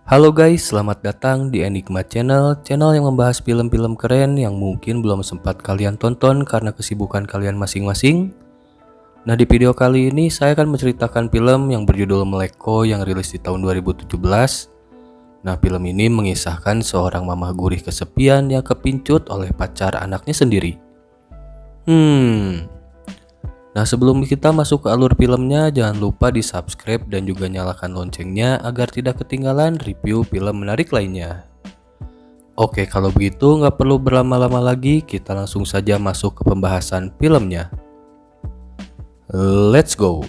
Halo guys, selamat datang di Enigma Channel yang membahas film-film keren yang mungkin belum sempat kalian tonton karena kesibukan kalian masing-masing. Nah, di video kali ini saya akan menceritakan film yang berjudul Meleko yang rilis di tahun 2017. Nah, film ini mengisahkan seorang mamah gurih kesepian yang kepincut oleh pacar anaknya sendiri. Nah, sebelum kita masuk ke alur filmnya, jangan lupa di subscribe dan juga nyalakan loncengnya agar tidak ketinggalan review film menarik lainnya. Oke, kalau begitu nggak perlu berlama-lama lagi, kita langsung saja masuk ke pembahasan filmnya. Let's go!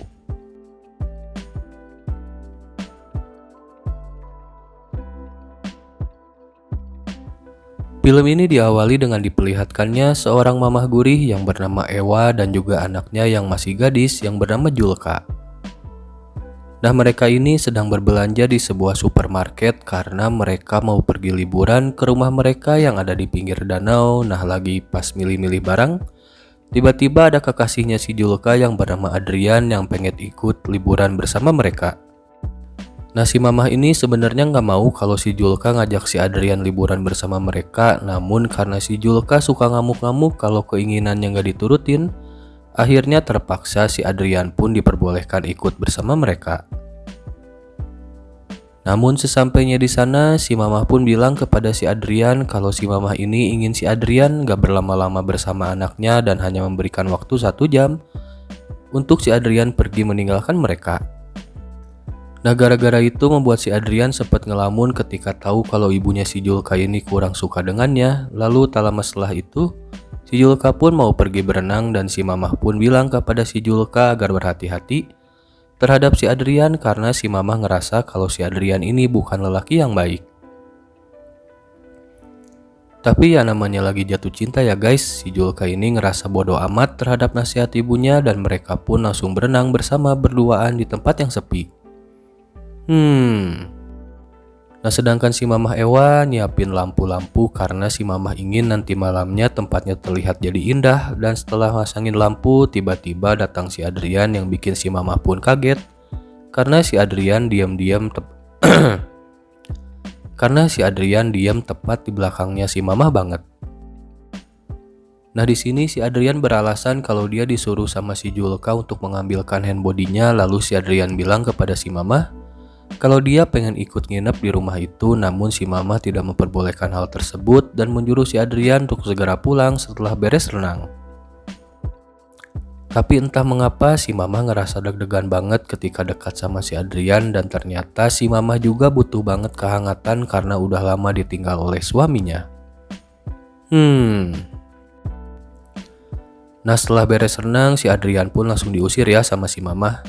Film ini diawali dengan diperlihatkannya seorang mamah gurih yang bernama Ewa dan juga anaknya yang masih gadis yang bernama Julka. Nah, mereka ini sedang berbelanja di sebuah supermarket karena mereka mau pergi liburan ke rumah mereka yang ada di pinggir danau. Nah, lagi pas milih-milih barang, tiba-tiba ada kekasihnya si Julka yang bernama Adrian yang pengen ikut liburan bersama mereka. Nah, si mamah ini sebenarnya nggak mau kalau si Julka ngajak si Adrian liburan bersama mereka, namun karena si Julka suka ngamuk-ngamuk kalau keinginannya nggak diturutin, akhirnya terpaksa si Adrian pun diperbolehkan ikut bersama mereka. Namun sesampainya di sana, si mamah pun bilang kepada si Adrian kalau si mamah ini ingin si Adrian nggak berlama-lama bersama anaknya dan hanya memberikan waktu 1 jam untuk si Adrian pergi meninggalkan mereka. Nah, gara-gara itu membuat si Adrian sempat ngelamun ketika tahu kalau ibunya si Julka ini kurang suka dengannya. Lalu tak lama setelah itu, si Julka pun mau pergi berenang dan si mamah pun bilang kepada si Julka agar berhati-hati terhadap si Adrian karena si mamah ngerasa kalau si Adrian ini bukan lelaki yang baik. Tapi ya namanya lagi jatuh cinta ya guys, si Julka ini ngerasa bodoh amat terhadap nasihat ibunya dan mereka pun langsung berenang bersama berduaan di tempat yang sepi. Nah, sedangkan si mamah Ewa nyiapin lampu-lampu karena si mamah ingin nanti malamnya tempatnya terlihat jadi indah. Dan setelah masangin lampu, tiba-tiba datang si Adrian yang bikin si mamah pun kaget karena si Adrian diam tepat di belakangnya si mamah banget. Nah, di sini si Adrian beralasan kalau dia disuruh sama si Julka untuk mengambilkan handbodinya. Lalu si Adrian bilang kepada si mamah kalau dia pengen ikut nginep di rumah itu, namun si mama tidak memperbolehkan hal tersebut dan menyuruh si Adrian untuk segera pulang setelah beres renang. Tapi entah mengapa si mama ngerasa deg-degan banget ketika dekat sama si Adrian dan ternyata si mama juga butuh banget kehangatan karena udah lama ditinggal oleh suaminya. Nah, setelah beres renang, si Adrian pun langsung diusir ya sama si mama.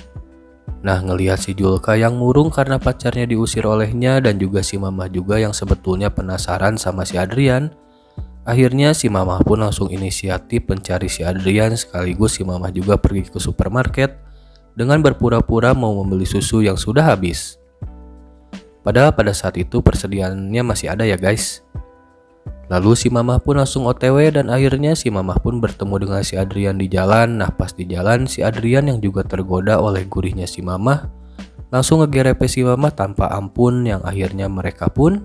Nah, ngelihat si Julka yang murung karena pacarnya diusir olehnya dan juga si mamah juga yang sebetulnya penasaran sama si Adrian. Akhirnya si mamah pun langsung inisiatif mencari si Adrian sekaligus si mamah juga pergi ke supermarket dengan berpura-pura mau membeli susu yang sudah habis. Padahal pada saat itu persediaannya masih ada ya guys. Lalu si mamah pun langsung OTW dan akhirnya si mamah pun bertemu dengan si Adrian di jalan. Nah, pas di jalan si Adrian yang juga tergoda oleh gurihnya si mamah langsung ngegerepe si mamah tanpa ampun yang akhirnya mereka pun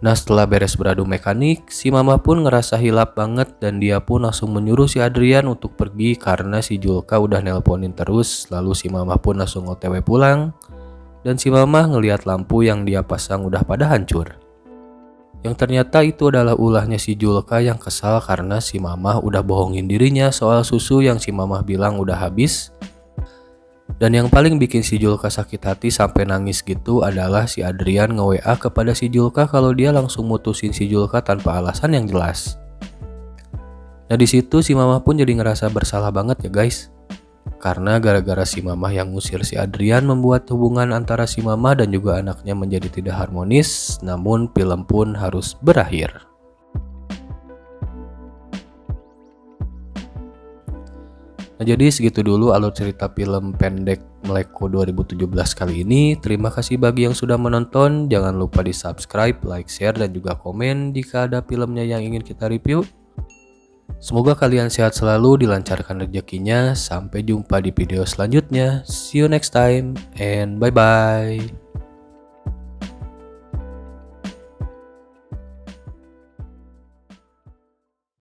Nah, setelah beres beradu mekanik, si mamah pun ngerasa hilap banget dan dia pun langsung menyuruh si Adrian untuk pergi karena si Julka udah nelponin terus. Lalu si mamah pun langsung OTW pulang. Dan si mamah ngelihat lampu yang dia pasang udah pada hancur. Yang ternyata itu adalah ulahnya si Julka yang kesal karena si mamah udah bohongin dirinya soal susu yang si mamah bilang udah habis. Dan yang paling bikin si Julka sakit hati sampai nangis gitu adalah si Adrian nge-WA kepada si Julka kalau dia langsung mutusin si Julka tanpa alasan yang jelas. Nah, di situ si mamah pun jadi ngerasa bersalah banget ya guys. Karena gara-gara si mamah yang ngusir si Adrian membuat hubungan antara si mamah dan juga anaknya menjadi tidak harmonis, namun film pun harus berakhir. Nah, jadi segitu dulu alur cerita film pendek Meleko 2017 kali ini. Terima kasih bagi yang sudah menonton. Jangan lupa di subscribe, like, share, dan juga komen jika ada filmnya yang ingin kita review. Semoga kalian sehat selalu, dilancarkan rezekinya. Sampai jumpa di video selanjutnya. See you next time and bye bye.